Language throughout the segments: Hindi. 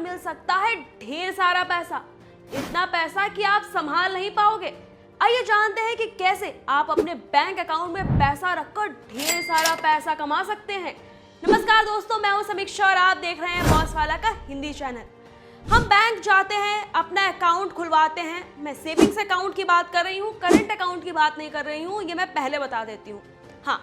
मिल सकता है ढेर सारा पैसा, इतना पैसा कि आप संभाल नहीं पाओगे। आइए जानते हैं कि कैसे आप अपने बैंक अकाउंट में पैसा रखकर ढेर सारा पैसा कमा सकते हैं। नमस्कार दोस्तों, मैं हूं समीक्षा और आप देख रहे हैं बॉस वाला का हिंदी चैनल। हम बैंक जाते हैं, अपना अकाउंट खुलवाते हैं। मैं सेविंग्स अकाउंट की बात कर रही हूँ, करंट अकाउंट की बात नहीं कर रही हूँ, ये मैं पहले बता देती हूँ। हाँ,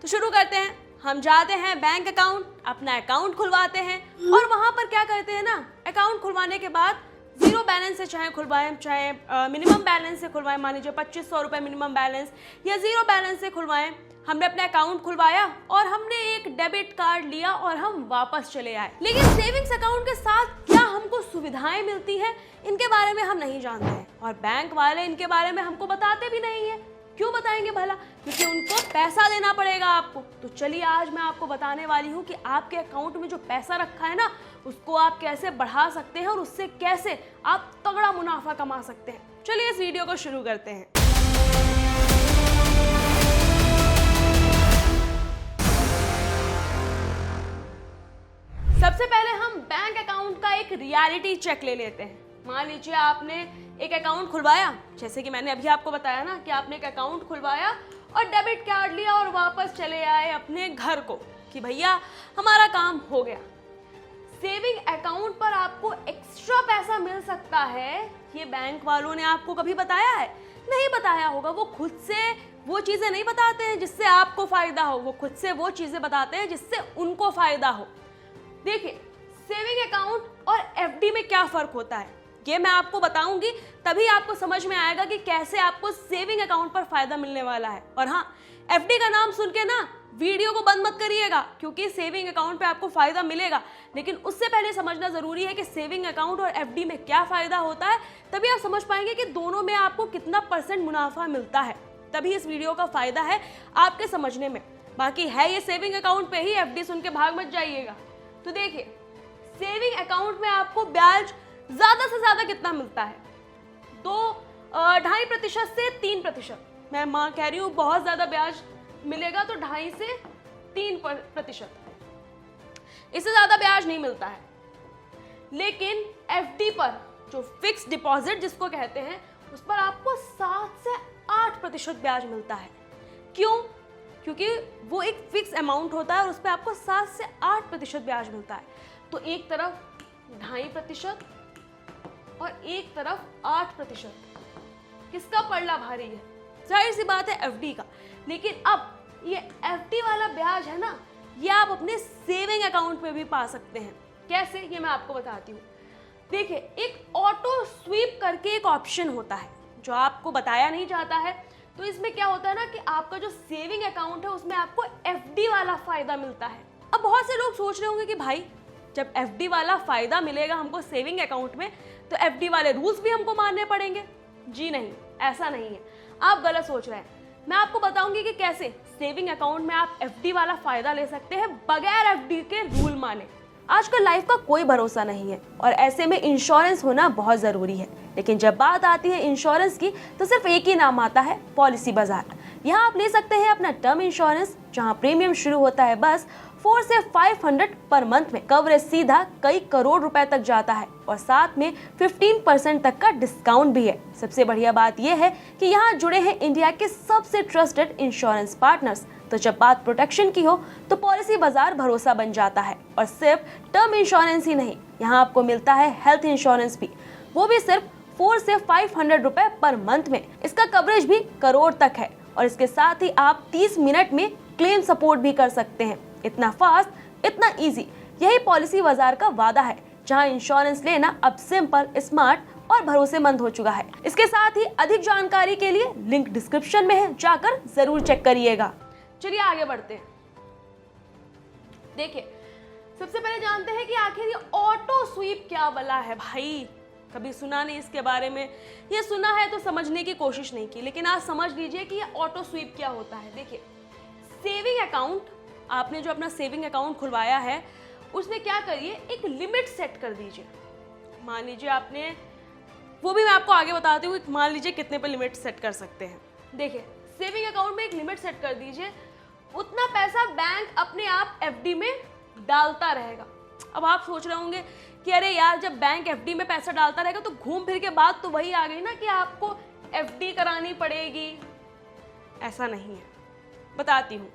तो शुरू करते हैं। हम जाते हैं बैंक अकाउंट, अपना अकाउंट खुलवाते हैं और वहाँ पर क्या करते हैं ना, अकाउंट खुलवाने के बाद जीरो बैलेंस से चाहे खुलवाएं, चाहे मिनिमम बैलेंस से खुलवाएं, मान लीजिए 2500 रुपये मिनिमम बैलेंस या जीरो बैलेंस से खुलवाएं। हमने अपना अकाउंट खुलवाया और हमने एक डेबिट कार्ड लिया और हम वापस चले आए। लेकिन सेविंग्स अकाउंट के साथ क्या हमको सुविधाएं मिलती है, इनके बारे में हम नहीं जानते हैं और बैंक वाले इनके बारे में हमको बताते भी नहीं है। क्यों बताएंगे भला? क्योंकि उनको पैसा देना पड़ेगा आपको। तो चलिए आज मैं आपको बताने वाली हूँ कि आपके अकाउंट में जो पैसा रखा है ना, उसको आप कैसे बढ़ा सकते हैं और उससे कैसे आप तगड़ा मुनाफा कमा सकते हैं। चलिए इस वीडियो को शुरू करते हैं। सबसे पहले हम बैंक अकाउंट का एक रियलिटी चेक ले लेते हैं। मान लीजिए आपने एक अकाउंट खुलवाया, जैसे कि मैंने अभी आपको बताया ना कि आपने एक अकाउंट खुलवाया और डेबिट कार्ड लिया और वापस चले आए अपने घर को कि भैया हमारा काम हो गया। सेविंग अकाउंट पर आपको एक्स्ट्रा पैसा मिल सकता है, ये बैंक वालों ने आपको कभी बताया है? नहीं बताया होगा। वो खुद से वो चीज़ें नहीं बताते हैं जिससे आपको फ़ायदा हो, वो खुद से वो चीज़ें बताते हैं जिससे उनको फ़ायदा हो। देखिए, सेविंग अकाउंट और एफडी में क्या फ़र्क होता है ये मैं आपको बताऊंगी, तभी आपको समझ में आएगा कि कैसे आपको सेविंग अकाउंट पर फ़ायदा मिलने वाला है। और हाँ, एफडी का नाम सुन के ना वीडियो को बंद मत करिएगा, क्योंकि सेविंग अकाउंट पे आपको फ़ायदा मिलेगा, लेकिन उससे पहले समझना ज़रूरी है कि सेविंग अकाउंट और एफडी में क्या फ़ायदा होता है। तभी आप समझ पाएंगे कि दोनों में आपको कितना % मुनाफा मिलता है। तभी इस वीडियो का फ़ायदा है आपके समझने में। बाकी है ये सेविंग अकाउंट पे ही, एफडी सुन के भाग मत जाइएगा। तो देखिए, सेविंग अकाउंट में आपको ब्याज ज़्यादा से ज़्यादा कितना मिलता है? 2.5% से 3%। मैं माँ कह रही हूँ बहुत ज़्यादा ब्याज मिलेगा तो 2.5 से 3%, इससे ज़्यादा ब्याज नहीं मिलता है। लेकिन एफडी पर जो फिक्स डिपॉजिट जिसको कहते हैं, उस पर आपको 7 से 8% ब्याज मिलता है। क्यों? क्योंकि वो एक फिक्स अमाउंट होता है और उस पर आपको 7 से 8% ब्याज मिलता है। तो एक तरफ 2.5% और एक तरफ 8%, किसका पलड़ा भारी है? जाहिर सी बात है एफडी का। लेकिन अब ये एफडी वाला ब्याज है ना, ये आप अपने सेविंग अकाउंट में भी पा सकते हैं। कैसे, ये मैं आपको बताती हूँ। देखिए, एक ऑटो स्वीप करके एक ऑप्शन होता है जो आपको बताया नहीं जाता है। तो इसमें क्या होता है ना कि आपका जो सेविंग अकाउंट है उसमें आपको एफडी वाला फ़ायदा मिलता है। अब बहुत से लोग सोच रहे होंगे कि भाई जब एफडी वाला फ़ायदा मिलेगा हमको सेविंग अकाउंट में, तो एफडी वाले रूल्स भी हमको मानने पड़ेंगे। जी नहीं, ऐसा नहीं है, आप गलत सोच रहे हैं। मैं आपको बताऊंगी कि कैसे सेविंग अकाउंट में आप एफडी वाला फ़ायदा ले सकते हैं बगैर एफडी के रूल माने। आजकल लाइफ का कोई भरोसा नहीं है और ऐसे में इंश्योरेंस होना बहुत ज़रूरी है। लेकिन जब बात आती है इंश्योरेंस की, तो सिर्फ एक ही नाम आता है, पॉलिसी बाजार। यहाँ आप ले सकते हैं अपना टर्म इंश्योरेंस, जहाँ प्रीमियम शुरू होता है बस 4 से 500 पर मंथ में। कवरेज सीधा कई करोड़ रुपए तक जाता है और साथ में 15% तक का डिस्काउंट भी है। सबसे बढ़िया बात यह है कि यहाँ जुड़े हैं इंडिया के सबसे ट्रस्टेड इंश्योरेंस पार्टनर्स। तो जब बात प्रोटेक्शन की हो तो पॉलिसी बाजार भरोसा बन जाता है। और सिर्फ टर्म इंश्योरेंस ही नहीं, यहाँ आपको मिलता है हेल्थ इंश्योरेंस भी, वो भी सिर्फ 4 से 500 रुपए पर मंथ में। इसका कवरेज भी करोड़ तक है और इसके साथ ही आप 30 मिनट में क्लेम सपोर्ट भी कर सकते हैं। इतना फास्ट, इतना इजी, यही पॉलिसी बाजार का वादा है, जहां इंश्योरेंस लेना अब सिंपल, स्मार्ट और भरोसेमंद हो चुका है। इसके साथ ही अधिक जानकारी के लिए लिंक डिस्क्रिप्शन में है, जाकर जरूर चेक करिएगा। चलिए आगे बढ़ते हैं। देखिए, सबसे पहले जानते हैं कि आखिर ये ऑटो स्वीप क्या वाला है। भाई कभी सुना नहीं इसके बारे में, ये सुना है तो समझने की कोशिश नहीं की, लेकिन आज समझ लीजिए कि ये ऑटो स्वीप क्या होता है। देखिए, सेविंग अकाउंट, आपने जो अपना सेविंग अकाउंट खुलवाया है उसमें क्या करिए, एक लिमिट सेट कर दीजिए। मान लीजिए आपने, वो भी मैं आपको आगे बताती हूँ, मान लीजिए कितने पे लिमिट सेट कर सकते हैं। देखिए, सेविंग अकाउंट में एक लिमिट सेट कर दीजिए, उतना पैसा बैंक अपने आप एफडी में डालता रहेगा। अब आप सोच रहे होंगे कि अरे यार जब बैंक एफडी में पैसा डालता रहेगा तो घूम फिर के बात तो वही आ गई ना कि आपको एफडी करानी पड़ेगी। ऐसा नहीं है, बताती हूँ।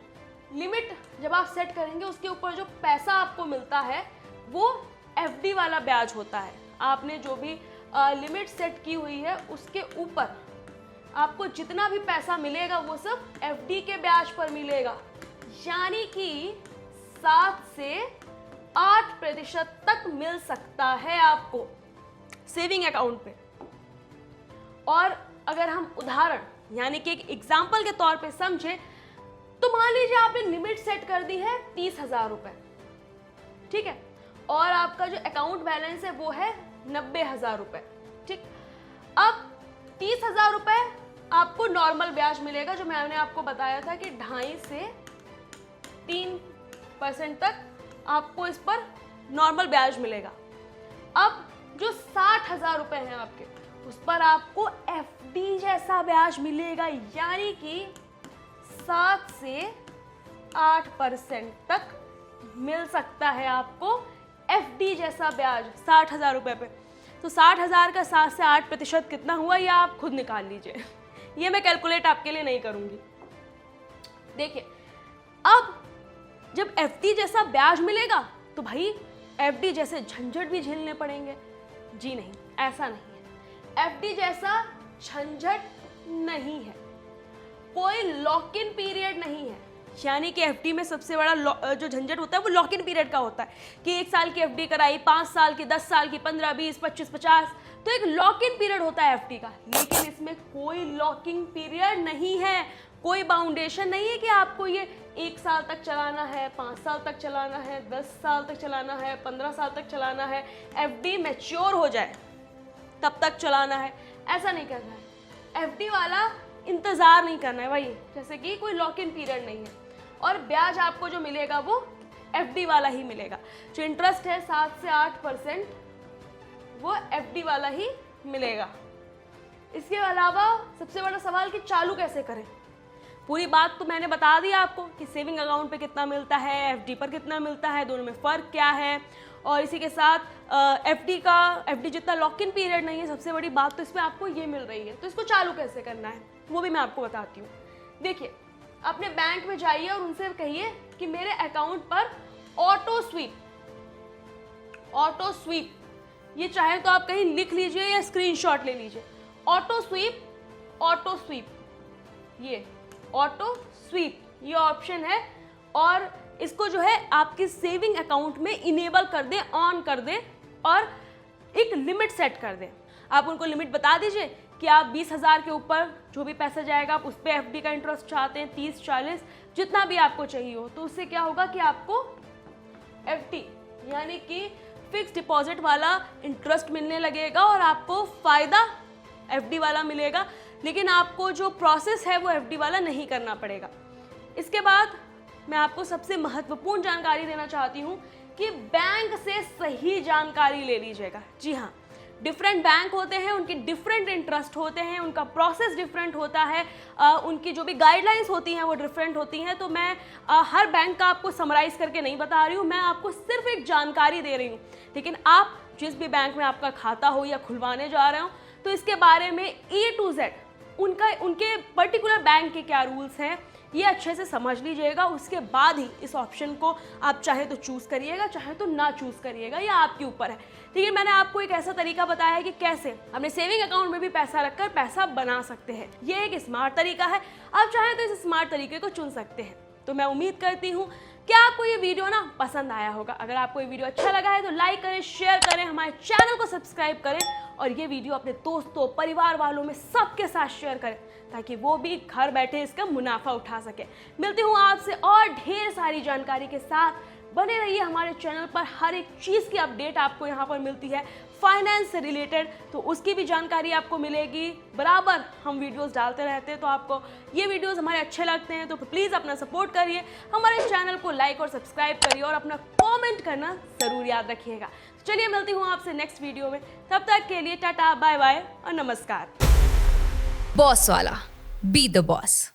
लिमिट जब आप सेट करेंगे उसके ऊपर जो पैसा आपको मिलता है वो एफडी वाला ब्याज होता है। आपने जो भी लिमिट सेट की हुई है उसके ऊपर आपको जितना भी पैसा मिलेगा वो सब एफडी के ब्याज पर मिलेगा, यानी कि 7 से 8% तक मिल सकता है आपको सेविंग अकाउंट पे। और अगर हम उदाहरण यानी कि एक एग्जाम्पल के तौर पे समझे तो मान लीजिए आपने लिमिट सेट कर दी है 30,000 रुपए, ठीक है, और आपका जो अकाउंट बैलेंस है वो है 90,000 रुपए, ठीक। अब 30,000 रुपए आपको नॉर्मल ब्याज मिलेगा, जो मैंने आपको बताया था कि 2.5 से 3% तक आपको इस पर नॉर्मल ब्याज मिलेगा। अब जो 60,000 रुपए हैं आपके, उस पर आपको एफडी जैसा ब्याज मिलेगा, यानी कि 7 से 8% तक मिल सकता है आपको एफडी जैसा ब्याज 60,000 रुपए पे। तो 60,000 का 7 से 8% कितना हुआ ये आप खुद निकाल लीजिए, ये मैं कैलकुलेट आपके लिए नहीं करूंगी। देखिए, अब जब एफडी जैसा ब्याज मिलेगा तो भाई एफडी जैसे झंझट भी झेलने पड़ेंगे। जी नहीं, ऐसा नहीं है। एफडी जैसा झंझट नहीं है, कोई लॉक इन पीरियड नहीं है, यानी कि एफडी में सबसे बड़ा जो झंझट होता है वो लॉक इन पीरियड का होता है कि 1 साल की एफडी कराई, 5 साल की, 10 साल की, 15, 20, 25, 50, तो एक लॉक इन पीरियड होता है एफडी का। लेकिन इसमें कोई लॉकिंग पीरियड नहीं है, कोई बाउंडेशन नहीं है कि आपको ये 1 साल तक चलाना है, 5 साल तक चलाना है, 10 साल तक चलाना है, 15 साल तक चलाना है, एफडी मैच्योर हो जाए तब तक चलाना है, ऐसा नहीं करना है। एफडी वाला इंतजार नहीं करना है भाई, जैसे कि कोई लॉक इन पीरियड नहीं है। और ब्याज आपको जो मिलेगा वो एफडी वाला ही मिलेगा, जो इंटरेस्ट है 7 से 8% वो एफडी वाला ही मिलेगा। इसके अलावा सबसे बड़ा सवाल कि चालू कैसे करें। पूरी बात तो मैंने बता दी आपको कि सेविंग अकाउंट पे कितना मिलता है, एफडी पर कितना मिलता है, दोनों में फ़र्क क्या है। और इसी के साथ एफडी जितना लॉक इन पीरियड नहीं है, सबसे बड़ी बात तो इसमें आपको ये मिल रही है। तो इसको चालू कैसे करना है वो भी मैं आपको बताती हूँ। देखिए, अपने बैंक में जाइए और उनसे कहिए कि मेरे अकाउंट पर ऑटो स्वीप, ये चाहे तो आप कहीं लिख लीजिए या स्क्रीनशॉट ले लीजिए, ऑटो स्वीप, ये ऑटो स्वीप ये ऑप्शन है, और इसको जो है आपकी सेविंग अकाउंट में इनेबल कर दें, ऑन कर दें और एक लिमिट सेट कर दें। आप उनको लिमिट बता दीजिए कि आप 20,000 के ऊपर जो भी पैसा जाएगा आप उस पर एफडी का इंटरेस्ट चाहते हैं, 30, 40 जितना भी आपको चाहिए हो। तो उससे क्या होगा कि आपको एफडी यानी कि फिक्स डिपॉजिट वाला इंटरेस्ट मिलने लगेगा और आपको फ़ायदा एफडी वाला मिलेगा, लेकिन आपको जो प्रोसेस है वो एफडी वाला नहीं करना पड़ेगा। इसके बाद मैं आपको सबसे महत्वपूर्ण जानकारी देना चाहती हूँ कि बैंक से सही जानकारी ले लीजिएगा। जी हाँ, डिफरेंट बैंक होते हैं, उनके डिफरेंट इंटरेस्ट होते हैं, उनका प्रोसेस डिफरेंट होता है, उनकी जो भी गाइडलाइंस होती हैं वो डिफरेंट होती हैं। तो मैं हर बैंक का आपको समराइज़ करके नहीं बता रही हूँ, मैं आपको सिर्फ एक जानकारी दे रही हूँ। लेकिन आप जिस भी बैंक में आपका खाता हो या खुलवाने जा रहे हो तो इसके बारे में A to Z उनके पर्टिकुलर बैंक के क्या रूल्स हैं ये अच्छे से समझ लीजिएगा। उसके बाद ही इस ऑप्शन को आप चाहे तो चूज़ करिएगा, चाहे तो ना चूज़ करिएगा, ये आपके ऊपर है। लेकिन मैंने आपको एक ऐसा तरीका बताया है कि कैसे अपने सेविंग अकाउंट में भी पैसा रखकर पैसा बना सकते हैं। ये एक स्मार्ट तरीका है, आप चाहे तो इस स्मार्ट तरीके को चुन सकते हैं। तो मैं उम्मीद करती हूँ कि आपको ये वीडियो ना पसंद आया होगा। अगर आपको ये वीडियो अच्छा लगा है तो लाइक करें, शेयर करें, हमारे चैनल को सब्सक्राइब करें और ये वीडियो अपने दोस्तों, परिवार वालों में सबके साथ शेयर करें ताकि वो भी घर बैठे इसका मुनाफा उठा सके। मिलती हूँ आपसे और ढेर सारी जानकारी के साथ। बने रहिए हमारे चैनल पर, हर एक चीज़ की अपडेट आपको यहाँ पर मिलती है फाइनेंस से रिलेटेड, तो उसकी भी जानकारी आपको मिलेगी। बराबर हम वीडियोस डालते रहते हैं, तो आपको ये वीडियोस हमारे अच्छे लगते हैं तो प्लीज़ अपना सपोर्ट करिए, हमारे चैनल को लाइक और सब्सक्राइब करिए और अपना कमेंट करना ज़रूर याद रखिएगा। चलिए मिलती हूँ आपसे नेक्स्ट वीडियो में, तब तक के लिए टाटा, बाय बाय और नमस्कार। बॉस वाला, बी द बॉस।